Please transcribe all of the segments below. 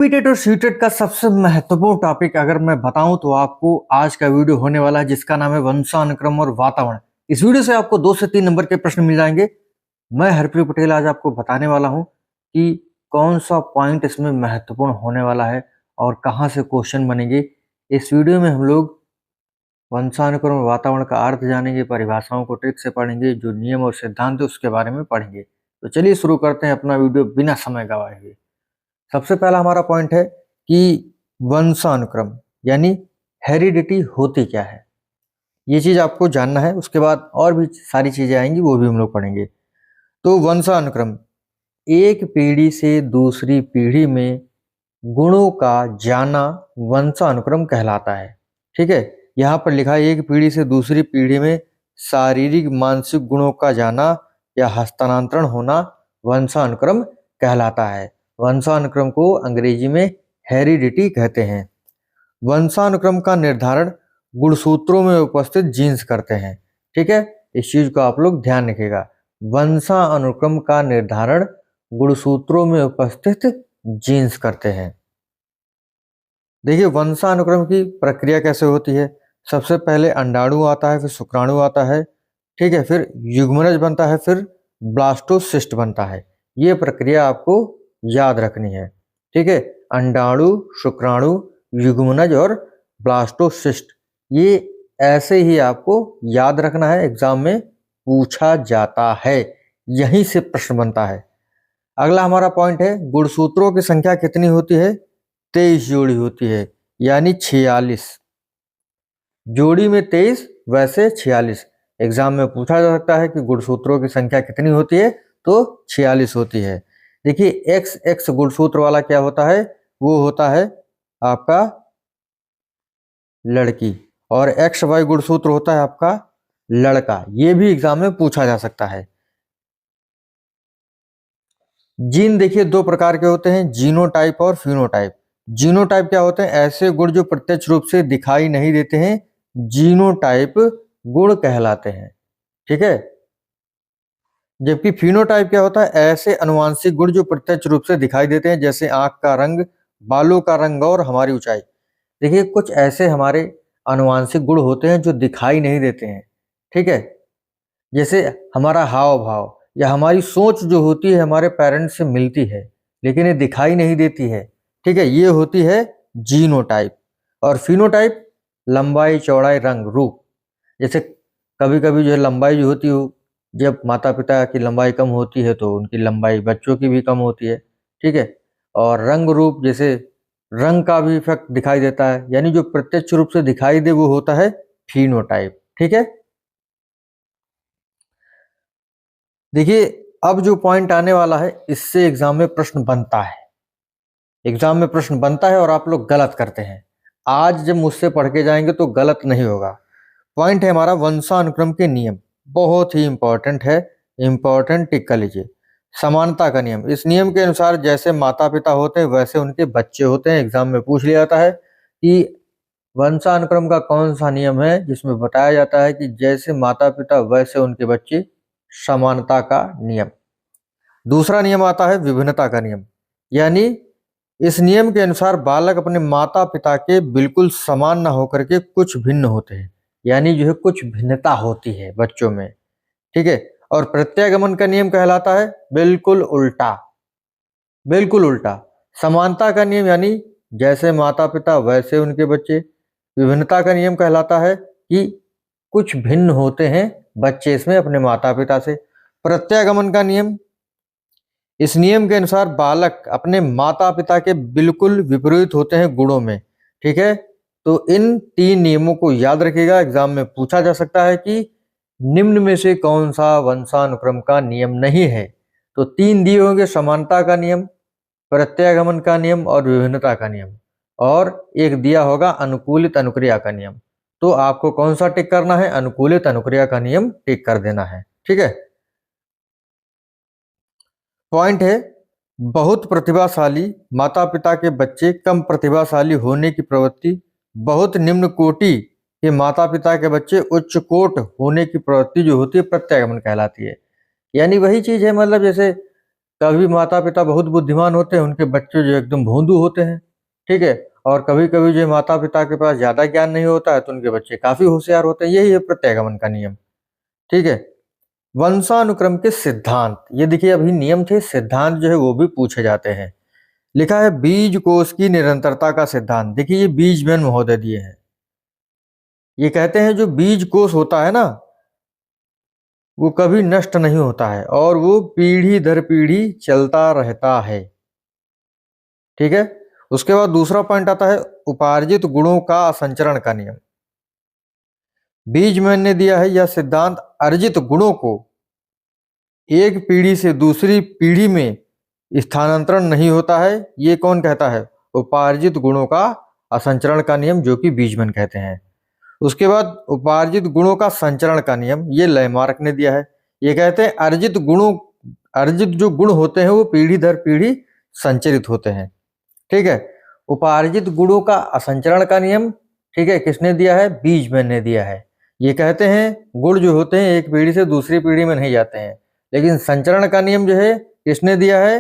बीटेड और सीटेड का सबसे महत्वपूर्ण टॉपिक अगर मैं बताऊं तो आपको आज का वीडियो होने वाला है जिसका नाम है वंशानुक्रम और वातावरण। इस वीडियो से आपको 2 से 3 नंबर के प्रश्न मिल जाएंगे। मैं हरप्रीत पटेल आज आपको बताने वाला हूं कि कौन सा पॉइंट इसमें महत्वपूर्ण होने वाला है और कहां से क्वेश्चन बनेंगे। इस वीडियो में हम लोग वंशानुक्रम और वातावरण का अर्थ जानेंगे, परिभाषाओं को ट्रिक से पढ़ेंगे, जो नियम और सिद्धांत है उसके बारे में पढ़ेंगे। तो चलिए शुरू करते हैं अपना वीडियो बिना समय गवाए हुए। सबसे पहला हमारा पॉइंट है कि वंशानुक्रम यानी हेरिडिटी होती क्या है, ये चीज आपको जानना है। उसके बाद और भी सारी चीजें आएंगी, वो भी हम लोग पढ़ेंगे। तो वंशानुक्रम एक पीढ़ी से दूसरी पीढ़ी में गुणों का जाना वंशानुक्रम कहलाता है। ठीक है, यहाँ पर लिखा है एक पीढ़ी से दूसरी पीढ़ी में शारीरिक मानसिक गुणों का जाना या हस्तांतरण होना वंशानुक्रम कहलाता है। वंशानुक्रम को अंग्रेजी में हेरिडिटी कहते हैं। वंशानुक्रम का निर्धारण गुणसूत्रों में उपस्थित जीन्स करते हैं। ठीक है, इस चीज को आप लोग ध्यान रखिएगा। वंशानुक्रम का निर्धारण गुणसूत्रों में उपस्थित जीन्स करते हैं। देखिए वंशानुक्रम की प्रक्रिया कैसे होती है। सबसे पहले अंडाणु आता है, फिर शुक्राणु आता है, ठीक है, फिर युग्मनज बनता है, फिर ब्लास्टोसिस्ट बनता है। ये प्रक्रिया आपको याद रखनी है। ठीक है, अंडाणु, शुक्राणु, युग्मनज और ब्लास्टोसिस्ट, ये ऐसे ही आपको याद रखना है, एग्जाम में पूछा जाता है, यहीं से प्रश्न बनता है। अगला हमारा पॉइंट है गुणसूत्रों की संख्या कितनी होती है। 23 जोड़ी होती है, यानी 46। जोड़ी में 23, वैसे 46। एग्जाम में पूछा जा सकता है कि गुणसूत्रों की संख्या कितनी होती है, तो 46 होती है। देखिए एक्स एक्स गुणसूत्र वाला क्या होता है, वो होता है आपका लड़की, और एक्स वाई गुणसूत्र होता है आपका लड़का। ये भी एग्जाम में पूछा जा सकता है। जीन देखिए 2 प्रकार के होते हैं, जीनोटाइप और फिनोटाइप। जीनोटाइप क्या होते हैं, ऐसे गुण जो प्रत्यक्ष रूप से दिखाई नहीं देते हैं, जीनोटाइप गुण कहलाते हैं। ठीक है, जबकि फिनोटाइप क्या होता है, ऐसे अनुवांशिक गुण जो प्रत्यक्ष रूप से दिखाई देते हैं, जैसे आंख का रंग, बालों का रंग और हमारी ऊंचाई। देखिए कुछ ऐसे हमारे अनुवांशिक गुण होते हैं जो दिखाई नहीं देते हैं। ठीक है, जैसे हमारा हाव भाव या हमारी सोच जो होती है हमारे पेरेंट्स से मिलती है, लेकिन ये दिखाई नहीं देती है। ठीक है, ये होती है जीनोटाइप। और फिनोटाइप लंबाई, चौड़ाई, रंग, रूप। जैसे कभी कभी जो है लंबाई जो होती है, जब माता पिता की लंबाई कम होती है तो उनकी लंबाई बच्चों की भी कम होती है। ठीक है, और रंग रूप, जैसे रंग का भी इफेक्ट दिखाई देता है, यानी जो प्रत्यक्ष रूप से दिखाई दे वो होता है फिनोटाइप। ठीक है, देखिए अब जो पॉइंट आने वाला है, इससे एग्जाम में प्रश्न बनता है। एग्जाम में प्रश्न बनता है और आप लोग गलत करते हैं। आज जब मुझसे पढ़ के जाएंगे तो गलत नहीं होगा। पॉइंट है हमारा वंशानुक्रम के नियम, बहुत ही इंपॉर्टेंट है, इंपॉर्टेंट, टिक कर लीजिए। समानता का नियम, इस नियम के अनुसार जैसे माता पिता होते हैं वैसे उनके बच्चे होते हैं। एग्जाम में पूछ लिया जाता है कि वंशानुक्रम का कौन सा नियम है जिसमें बताया जाता है कि जैसे माता पिता वैसे उनके बच्चे, समानता का नियम। दूसरा नियम आता है विभिन्नता का नियम, यानी इस नियम के अनुसार बालक अपने माता पिता के बिल्कुल समान न होकर के कुछ भिन्न होते हैं, यानी जो है कुछ भिन्नता होती है बच्चों में। ठीक है, और प्रत्यागमन का नियम कहलाता है बिल्कुल उल्टा, बिल्कुल उल्टा। समानता का नियम यानी जैसे माता पिता वैसे उनके बच्चे। विभिन्नता का नियम कहलाता है कि कुछ भिन्न होते हैं बच्चे इसमें अपने माता पिता से। प्रत्यागमन का नियम, इस नियम के अनुसार बालक अपने माता पिता के बिल्कुल विपरीत होते हैं गुणों में। ठीक है, तो इन 3 नियमों को याद रखिएगा, एग्जाम में पूछा जा सकता है कि निम्न में से कौन सा वंशानुक्रम का नियम नहीं है। तो 3 दिए होंगे, समानता का नियम, प्रत्यागमन का नियम और विभिन्नता का नियम, और एक दिया होगा अनुकूलित अनुक्रिया का नियम। तो आपको कौन सा टिक करना है, अनुकूलित अनुक्रिया का नियम टिक कर देना है। ठीक है, पॉइंट है बहुत प्रतिभाशाली माता पिता के बच्चे कम प्रतिभाशाली होने की प्रवृत्ति, बहुत निम्न कोटि के माता पिता के बच्चे उच्च कोट होने की प्रवृत्ति जो होती है प्रत्यागमन कहलाती है। यानी वही चीज है, मतलब जैसे कभी माता पिता बहुत बुद्धिमान होते हैं, उनके बच्चे जो एकदम भोंदू होते हैं, ठीक है। और कभी कभी जो माता पिता के पास ज्यादा ज्ञान नहीं होता है तो उनके बच्चे काफी होशियार होते हैं। यही है प्रत्यागमन का नियम, ठीक है। वंशानुक्रम के सिद्धांत, ये देखिए अभी नियम थे, सिद्धांत जो है वो भी पूछे जाते हैं। लिखा है बीज कोश की निरंतरता का सिद्धांत। देखिए ये बीजमैन महोदय दिए हैं। ये कहते हैं जो बीज कोश होता है ना, वो कभी नष्ट नहीं होता है और वो पीढ़ी दर पीढ़ी चलता रहता है, ठीक है। उसके बाद दूसरा पॉइंट आता है उपार्जित गुणों का असंचरण का नियम। बीजमैन ने दिया है यह सिद्धांत अर्जित गुणों को एक पीढ़ी से दूसरी पीढ़ी में स्थानांतरण नहीं होता है। ये कौन कहता है? उपार्जित गुणों का असंचरण का नियम, जो कि बीजमैन कहते हैं। उसके बाद उपार्जित गुणों का संचरण का नियम, ये लैमार्क ने दिया है। ये कहते हैं अर्जित जो गुण होते हैं वो पीढ़ी दर पीढ़ी संचरित होते हैं, ठीक है। उपार्जित गुणों का असंचरण का नियम, ठीक है, किसने दिया है? बीजमैन ने दिया है। ये कहते हैं गुण जो होते हैं एक पीढ़ी से दूसरी पीढ़ी में नहीं जाते हैं, लेकिन संचरण का नियम जो है किसने दिया है?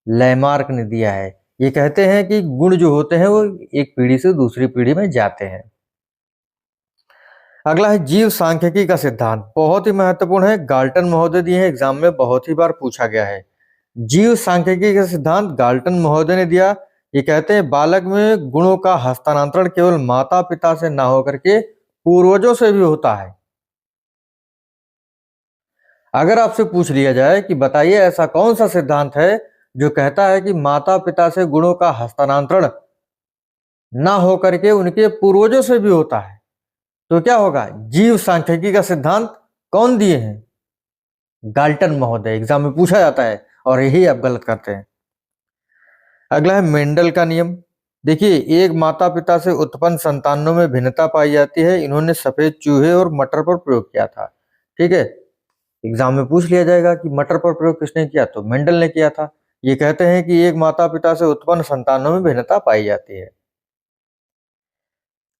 लैमार्क ने दिया है। ये कहते हैं कि गुण जो होते हैं वो एक पीढ़ी से दूसरी पीढ़ी में जाते हैं। अगला है जीव सांख्यिकी का सिद्धांत, बहुत ही महत्वपूर्ण है, गाल्टन महोदय दिए हैं, एग्जाम में बहुत ही बार पूछा गया है। जीव सांख्यिकी का सिद्धांत गाल्टन महोदय ने दिया। ये कहते हैं बालक में गुणों का हस्तांतरण केवल माता पिता से ना होकर के पूर्वजों से भी होता है। अगर आपसे पूछ लिया जाए कि बताइए ऐसा कौन सा सिद्धांत है जो कहता है कि माता पिता से गुणों का हस्तांतरण ना होकर के उनके पूर्वजों से भी होता है, तो क्या होगा? जीव सांख्यिकी का सिद्धांत कौन दिए हैं? गाल्टन महोदय। एग्जाम में पूछा जाता है और यही आप गलत करते हैं। अगला है मेंडल का नियम। देखिए एक माता पिता से उत्पन्न संतानों में भिन्नता पाई जाती है, इन्होंने सफेद चूहे और मटर पर प्रयोग किया था, ठीक है। एग्जाम में पूछ लिया जाएगा कि मटर पर प्रयोग किसने किया, तो मेंडल ने किया था। ये कहते हैं कि एक माता पिता से उत्पन्न संतानों में भिन्नता पाई जाती है।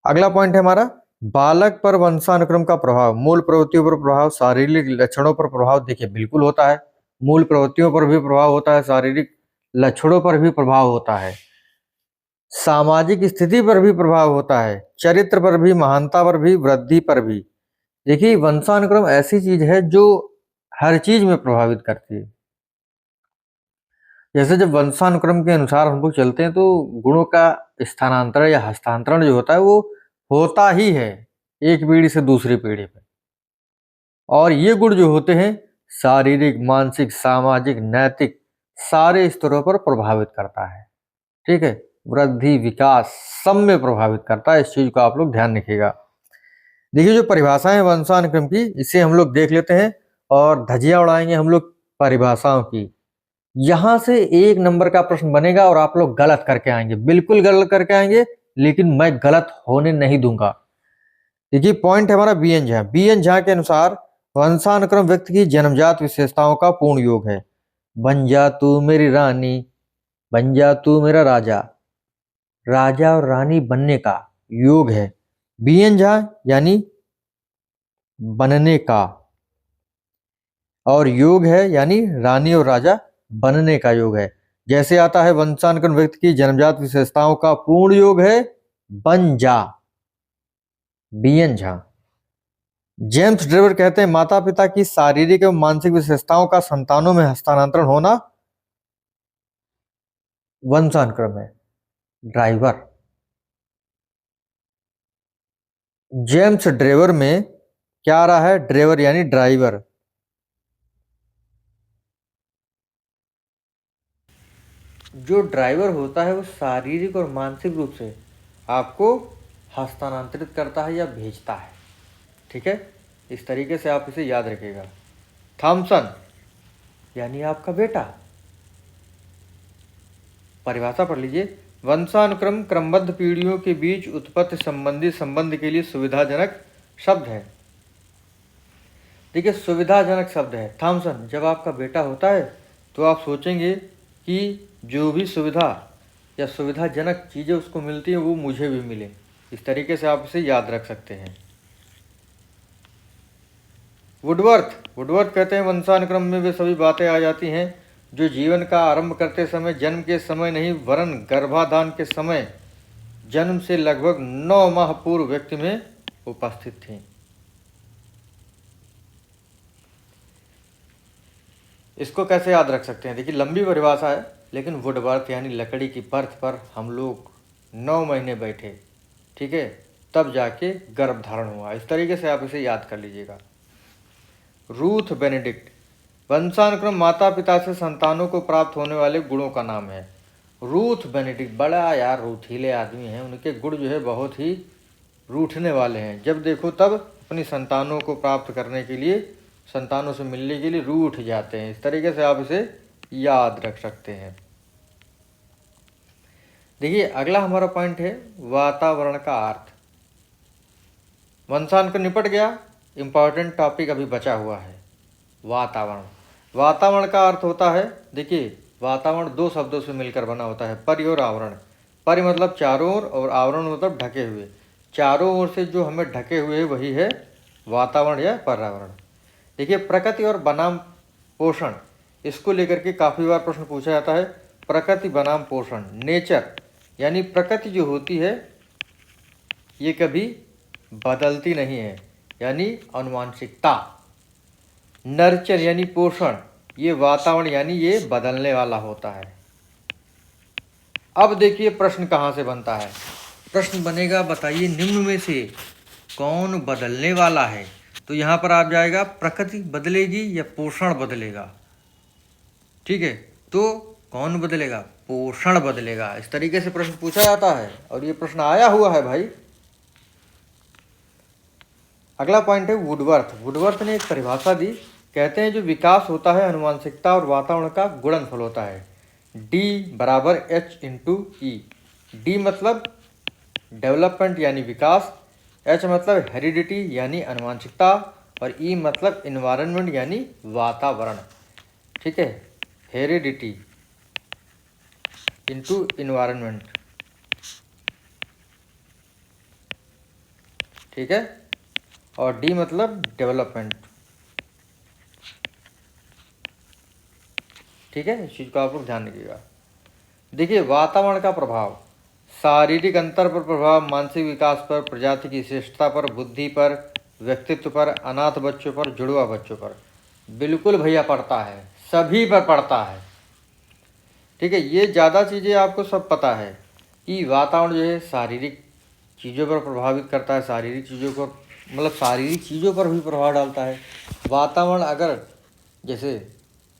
अगला पॉइंट है हमारा बालक पर वंशानुक्रम का प्रभाव, मूल प्रवृत्तियों पर प्रभाव, शारीरिक लक्षणों पर प्रभाव। देखिए बिल्कुल होता है, मूल प्रवृत्तियों पर भी प्रभाव होता है, शारीरिक लक्षणों पर भी प्रभाव होता है, सामाजिक स्थिति पर भी प्रभाव होता है, चरित्र पर भी, महानता पर भी, वृद्धि पर भी। देखिए वंशानुक्रम ऐसी चीज है जो हर चीज में प्रभावित करती है। जैसे जब वंशानुक्रम के अनुसार हम लोग चलते हैं तो गुणों का स्थानांतरण या हस्तांतरण जो होता है वो होता ही है एक पीढ़ी से दूसरी पीढ़ी में। और ये गुण जो होते हैं शारीरिक, मानसिक, सामाजिक, नैतिक सारे स्तरों पर प्रभावित करता है, ठीक है। वृद्धि, विकास सब में प्रभावित करता है। इस चीज को आप लोग ध्यान रखिएगा। देखिए जो परिभाषाएं हैं वंशानुक्रम की, इसे हम लोग देख लेते हैं और धज्जियां उड़ाएंगे हम लोग परिभाषाओं की। यहां से 1 नंबर का प्रश्न बनेगा और आप लोग गलत करके आएंगे, बिल्कुल गलत करके आएंगे, लेकिन मैं गलत होने नहीं दूंगा। देखिए पॉइंट है हमारा बीएन झा। बीएन झा के अनुसार वंशानुक्रम व्यक्ति की जन्मजात विशेषताओं का पूर्ण योग है। बन जा तू मेरी रानी, बन जा तू मेरा राजा, राजा और रानी बनने का योग है। बीएन झा यानी बनने का, और योग है यानी रानी और राजा बनने का योग है। जैसे आता है वंशानुक्रम व्यक्ति की जन्मजात विशेषताओं का पूर्ण योग है बन जा, बीएन झा। जेम्स ड्रेवर कहते हैं माता पिता की शारीरिक एवं मानसिक विशेषताओं का संतानों में हस्तांतरण होना वंशानुक्रम है। ड्राइवर, जेम्स ड्रेवर में क्या आ रहा है? ड्रेवर यानी ड्राइवर। जो ड्राइवर होता है वो शारीरिक और मानसिक रूप से आपको हस्तांतरित करता है या भेजता है, ठीक है। इस तरीके से आप इसे याद रखिएगा। थॉमसन यानी आपका बेटा। परिभाषा पढ़ लीजिए, वंशानुक्रम क्रमबद्ध पीढ़ियों के बीच उत्पत्ति संबंधी संबंध के लिए सुविधाजनक शब्द है। देखिए सुविधाजनक शब्द है। थॉमसन जब आपका बेटा होता है तो आप सोचेंगे कि जो भी सुविधा या सुविधाजनक चीज़ें उसको मिलती हैं वो मुझे भी मिले। इस तरीके से आप इसे याद रख सकते हैं। वुडवर्थ कहते हैं वंशानुक्रम में वे सभी बातें आ जाती हैं जो जीवन का आरंभ करते समय जन्म के समय नहीं वरन गर्भाधान के समय जन्म से लगभग 9 माह पूर्व व्यक्ति में उपस्थित थी। इसको कैसे याद रख सकते हैं? देखिए लंबी परिभाषा है, लेकिन वुड बर्थ यानी लकड़ी की बर्थ पर हम लोग 9 महीने बैठे, ठीक है, तब जाके गर्भ धारण हुआ। इस तरीके से आप इसे याद कर लीजिएगा। रूथ बेनेडिक्ट, वंशानुक्रम माता पिता से संतानों को प्राप्त होने वाले गुणों का नाम है। रूथ बेनेडिक्ट बड़ा यार रूठीले आदमी हैं, उनके गुण जो है बहुत ही रूठने वाले हैं। जब देखो तब अपनी संतानों को प्राप्त करने के लिए, संतानों से मिलने के लिए रूठ जाते हैं। इस तरीके से आप इसे याद रख सकते हैं। देखिए अगला हमारा पॉइंट है वातावरण का अर्थ। वंशानुक्रम निपट गया, इंपॉर्टेंट टॉपिक अभी बचा हुआ है वातावरण। वातावरण का अर्थ होता है, देखिए वातावरण 2 शब्दों से मिलकर बना होता है, परि और आवरण। परि मतलब चारों ओर और आवरण मतलब ढके हुए। चारों ओर से जो हमें ढके हुए वही है वातावरण या पर्यावरण। देखिए प्रकृति और बनाम पोषण, इसको लेकर के काफ़ी बार प्रश्न पूछा जाता है। प्रकृति बनाम पोषण, नेचर यानी प्रकृति जो होती है ये कभी बदलती नहीं है, यानी अनुवांशिकता। नर्चर यानी पोषण, ये वातावरण यानी ये बदलने वाला होता है। अब देखिए प्रश्न कहाँ से बनता है। प्रश्न बनेगा बताइए निम्न में से कौन बदलने वाला है। तो यहाँ पर आप जाएगा प्रकृति बदलेगी या पोषण बदलेगा, ठीक है। तो कौन बदलेगा? पोषण बदलेगा। इस तरीके से प्रश्न पूछा जाता है और ये प्रश्न आया हुआ है भाई। अगला पॉइंट है वुडवर्थ। वुडवर्थ ने एक परिभाषा दी, कहते हैं जो विकास होता है अनुवांशिकता और वातावरण का गुणनफल होता है। D बराबर H/E। D मतलब डेवलपमेंट यानी विकास, H मतलब हेरिडिटी यानी अनुवांशिकता और E मतलब इन्वायरमेंट यानी वातावरण, ठीक है। हेरिडिटी इंटू इन्वायरमेंट, ठीक है, और D मतलब डेवलपमेंट, ठीक है। इस चीज़ को आप लोग ध्यान रखिएगा। देखिए वातावरण का प्रभाव, शारीरिक अंतर पर प्रभाव, मानसिक विकास पर, प्रजाति की श्रेष्ठता पर, बुद्धि पर, व्यक्तित्व पर, अनाथ बच्चों पर, जुड़वा बच्चों पर, बिल्कुल भैया पड़ता है, सभी पर पड़ता है, ठीक है। ये ज़्यादा चीज़ें आपको सब पता है कि वातावरण जो है शारीरिक चीज़ों पर प्रभावित करता है, शारीरिक चीज़ों को मतलब शारीरिक चीज़ों पर भी प्रभाव डालता है। वातावरण अगर जैसे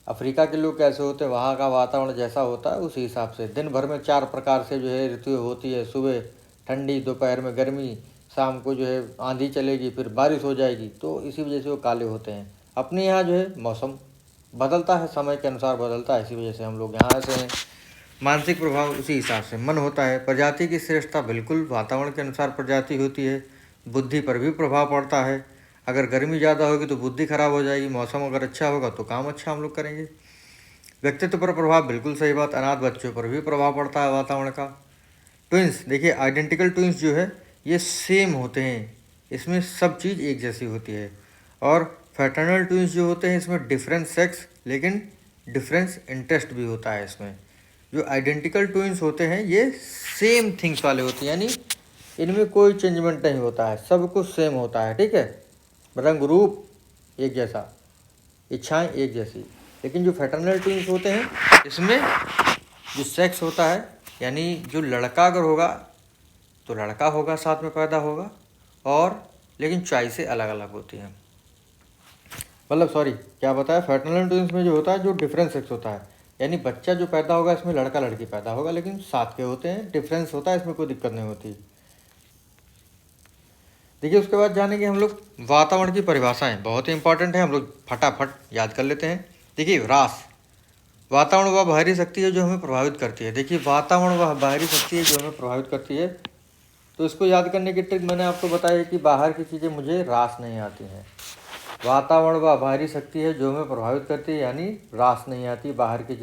अफ्रीका के लोग कैसे होते हैं, वहाँ का वातावरण जैसा होता है उसी हिसाब से दिन भर में 4 प्रकार से जो है ऋतु होती है। सुबह ठंडी, दोपहर में गर्मी, शाम को जो है आंधी चलेगी, फिर बारिश हो जाएगी, तो इसी वजह से वो काले होते हैं। अपने यहाँ जो है मौसम बदलता है, समय के अनुसार बदलता है, इसी वजह से हम लोग यहाँ ऐसे हैं। मानसिक प्रभाव उसी हिसाब से मन होता है। प्रजाति की श्रेष्ठता बिल्कुल वातावरण के अनुसार प्रजाति होती है। बुद्धि पर भी प्रभाव पड़ता है, अगर गर्मी ज़्यादा होगी तो बुद्धि खराब हो जाएगी, मौसम अगर अच्छा होगा तो काम अच्छा हम लोग करेंगे। व्यक्तित्व पर प्रभाव, बिल्कुल सही बात, अनाथ बच्चों पर भी प्रभाव पड़ता है वातावरण का। ट्विंस, देखिए आइडेंटिकल ट्विंस जो है ये सेम होते हैं, इसमें सब चीज़ एक जैसी होती है। और फ्रैटर्नल ट्विंस जो होते हैं इसमें डिफरेंट सेक्स लेकिन डिफरेंस इंटरेस्ट भी होता है इसमें। जो आइडेंटिकल ट्विंस होते हैं ये सेम थिंग्स वाले होते हैं, यानी इनमें कोई चेंजमेंट नहीं होता है, सब कुछ सेम होता है, ठीक है। रंग रूप एक जैसा, इच्छाएं एक जैसी। लेकिन जो फ्रैटर्नल ट्विंस होते हैं इसमें जो सेक्स होता है, यानी जो लड़का अगर होगा तो लड़का होगा, साथ में पैदा होगा, और लेकिन चॉइसें अलग अलग होती हैं। मतलब सॉरी क्या बताया, फ्रैटर्नल ट्विंस में जो होता है जो डिफरेंट सेक्स होता है, यानी बच्चा जो पैदा होगा इसमें लड़का लड़की पैदा होगा, लेकिन साथ के होते हैं, डिफरेंस होता है, इसमें कोई दिक्कत नहीं होती। देखिए उसके बाद जानेंगे हम लोग वातावरण की परिभाषाएं, बहुत ही इंपॉर्टेंट है, हम लोग फटाफट याद कर लेते हैं। देखिए ह्रास, वातावरण वह बाहरी शक्ति है जो हमें प्रभावित करती है। देखिए वातावरण वह बाहरी शक्ति है जो हमें प्रभावित करती है, तो इसको याद करने की ट्रिक मैंने आपको बताई कि बाहर की चीज़ें मुझे ह्रास नहीं आती हैं। वातावरण वह बाहरी शक्ति है जो हमें प्रभावित करती है, यानी ह्रास नहीं आती, बाहर की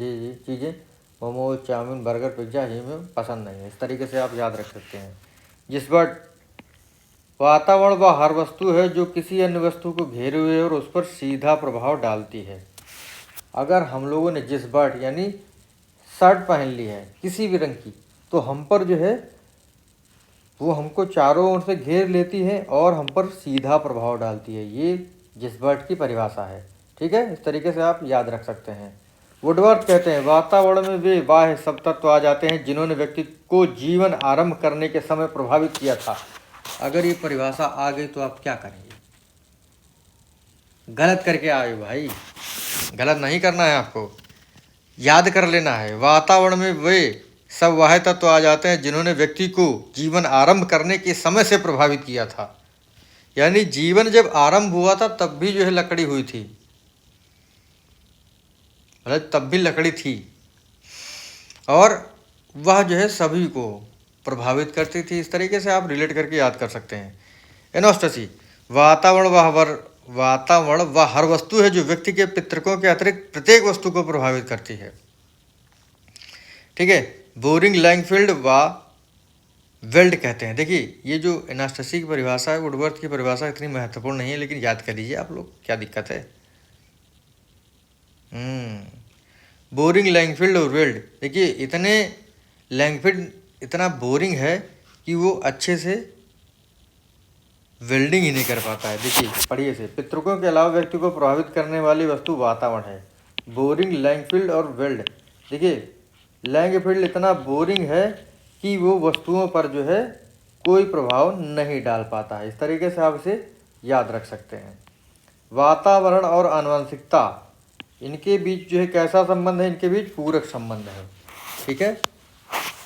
चीज़ें मोमोज, चाउमीन, बर्गर, पिज्ज़ा ये हमें पसंद नहीं है। इस तरीके से आप याद रख सकते हैं। जिस बट वातावरण वह हर वस्तु है जो किसी अन्य वस्तु को घेरे हुए है और उस पर सीधा प्रभाव डालती है। अगर हम लोगों ने जिस बर्ड यानी शर्ट पहन ली है किसी भी रंग की, तो हम पर जो है वो हमको चारों ओर से घेर लेती है और हम पर सीधा प्रभाव डालती है। ये जिस बर्ड की परिभाषा है। ठीक है, इस तरीके से आप याद रख सकते हैं। वुडवर्थ कहते हैं वातावरण में वे बाह्य सब तत्व आ जाते हैं जिन्होंने व्यक्ति को जीवन आरंभ करने के समय प्रभावित किया था। अगर ये परिभाषा आ गई तो आप क्या करेंगे? गलत करके आए भाई, गलत नहीं करना है आपको, याद कर लेना है। वातावरण में वे सब वह तत्व आ जाते हैं जिन्होंने व्यक्ति को जीवन आरंभ करने के समय से प्रभावित किया था। यानी जीवन जब आरंभ हुआ था तब भी जो है लकड़ी हुई थी, मतलब तब भी लकड़ी थी, और वह जो है सभी को प्रभावित करती थी। इस तरीके से आप रिलेट करके याद कर सकते हैं। एनोस्टेसी वातावरण वह हर वस्तु है जो व्यक्ति के पितृकों के अतिरिक्त प्रत्येक वस्तु को प्रभावित करती है। ठीक है, बोरिंग लैंगफील्ड व वेल्ड कहते हैं। देखिए ये जो एनास्टेसी की परिभाषा है, वुडवर्थ की परिभाषा इतनी महत्वपूर्ण नहीं है, लेकिन याद कर लीजिए आप लोग, क्या दिक्कत है। बोरिंग लैंगफील्ड और वेल्ड, देखिए इतने लैंगफील्ड इतना बोरिंग है कि वो अच्छे से वेल्डिंग ही नहीं कर पाता है। देखिए पढ़िए से, पितृकों के अलावा व्यक्ति को प्रभावित करने वाली वस्तु वातावरण है। बोरिंग लैंगफील्ड और वेल्ड, देखिए लैंगफील्ड इतना बोरिंग है कि वो वस्तुओं पर जो है कोई प्रभाव नहीं डाल पाता है। इस तरीके से आप इसे याद रख सकते हैं। वातावरण और आनुवंशिकता, इनके बीच जो है कैसा संबंध है? इनके बीच पूरक संबंध है। ठीक है,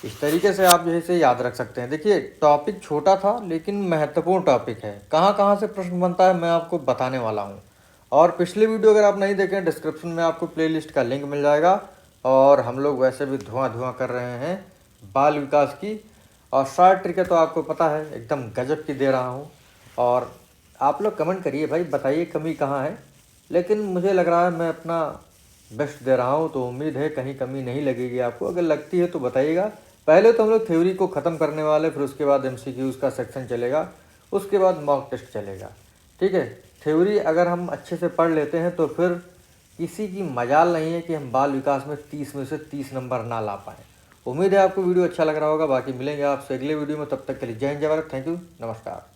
इस तरीके से आप जो है इसे याद रख सकते हैं। देखिए टॉपिक छोटा था लेकिन महत्वपूर्ण टॉपिक है। कहाँ कहाँ से प्रश्न बनता है मैं आपको बताने वाला हूँ। और पिछले वीडियो अगर आप नहीं देखें, डिस्क्रिप्शन में आपको प्लेलिस्ट का लिंक मिल जाएगा। और हम लोग वैसे भी धुआं कर रहे हैं बाल विकास की, और शॉर्ट ट्रिक है तो आपको पता है एकदम गजब की दे रहा हूँ। और आप लोग कमेंट करिए भाई, बताइए कमी कहाँ है, लेकिन मुझे लग रहा है मैं अपना बेस्ट दे रहा हूँ, तो उम्मीद है कहीं कमी नहीं लगेगी आपको। अगर लगती है तो बताइएगा। पहले तो हम लोग थ्योरी को ख़त्म करने वाले, फिर उसके बाद MCQs का सेक्शन चलेगा, उसके बाद मॉक टेस्ट चलेगा। ठीक है, थ्योरी अगर हम अच्छे से पढ़ लेते हैं तो फिर किसी की मजाल नहीं है कि हम बाल विकास में 30 में से 30 नंबर ना ला पाएँ। उम्मीद है आपको वीडियो अच्छा लग रहा होगा। बाकी मिलेंगे आपसे अगले वीडियो में, तब तक के लिए जय हिंद जय भारत। थैंक यू, नमस्कार।